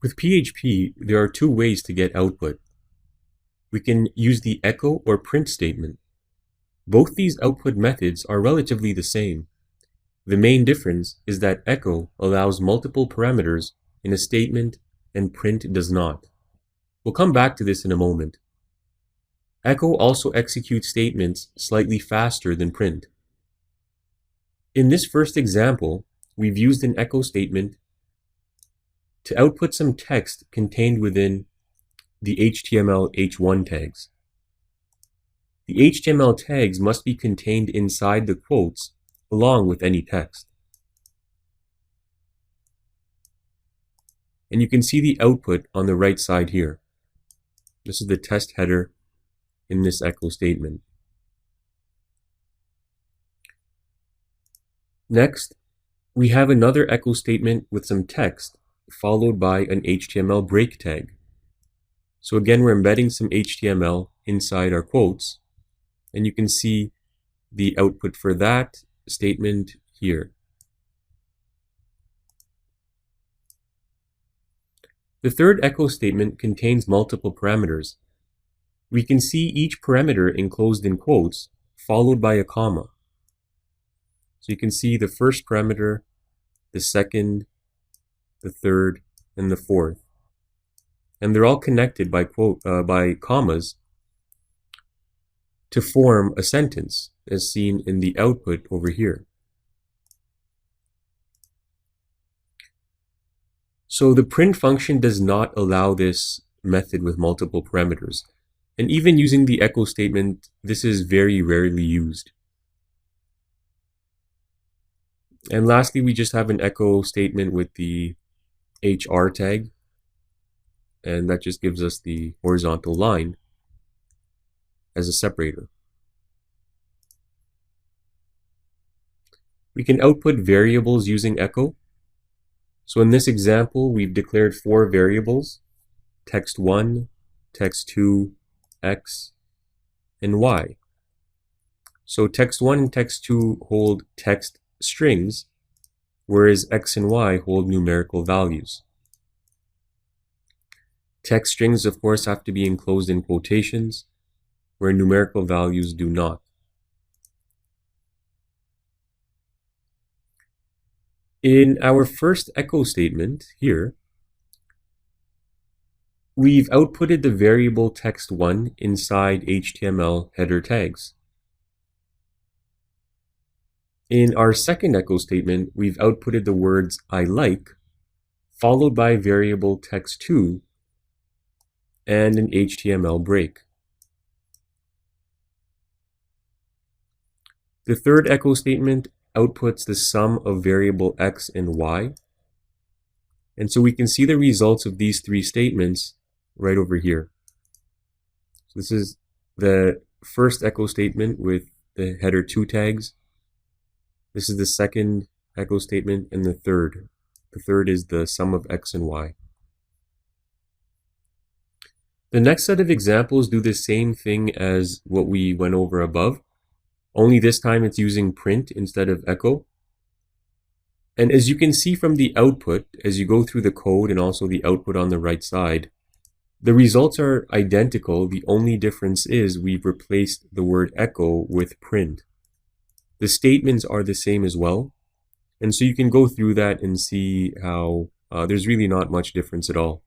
With PHP, there are two ways to get output. We can use the echo or print statement. Both these output methods are relatively the same. The main difference is that echo allows multiple parameters in a statement and print does not. We'll come back to this in a moment. Echo also executes statements slightly faster than print. In this first example, we've used an echo statement to output some text contained within the HTML h1 tags. The HTML tags must be contained inside the quotes along with any text. And you can see the output on the right side here. This is the test header in this echo statement. Next, we have another echo statement with some text followed by an HTML break tag. So again, we're embedding some HTML inside our quotes, and you can see the output for that statement here. The third echo statement contains multiple parameters. We can see each parameter enclosed in quotes followed by a comma. So you can see the first parameter, the second, the third, and the fourth. And they're all connected by commas to form a sentence, as seen in the output over here. So the print function does not allow this method with multiple parameters. And even using the echo statement, this is very rarely used. And lastly, we just have an echo statement with the HR tag, and that just gives us the horizontal line as a separator. We can output variables using echo. So in this example, we've declared 4 variables: text1, text2, x, and y. So text1 and text2 hold text strings, whereas x and y hold numerical values. Text strings, of course, have to be enclosed in quotations, where numerical values do not. In our first echo statement here, we've outputted the variable text1 inside HTML header tags. In our second echo statement, we've outputted the words I like, followed by variable text2 and an HTML break. The third echo statement outputs the sum of variable x and y. And so we can see the results of these 3 statements right over here. So this is the first echo statement with the header 2 tags. This is the second echo statement, and the third. The third is the sum of x and y. The next set of examples do the same thing as what we went over above, only this time it's using print instead of echo. And as you can see from the output, as you go through the code and also the output on the right side, the results are identical. The only difference is we've replaced the word echo with print. The statements are the same as well. And so you can go through that and see how there's really not much difference at all.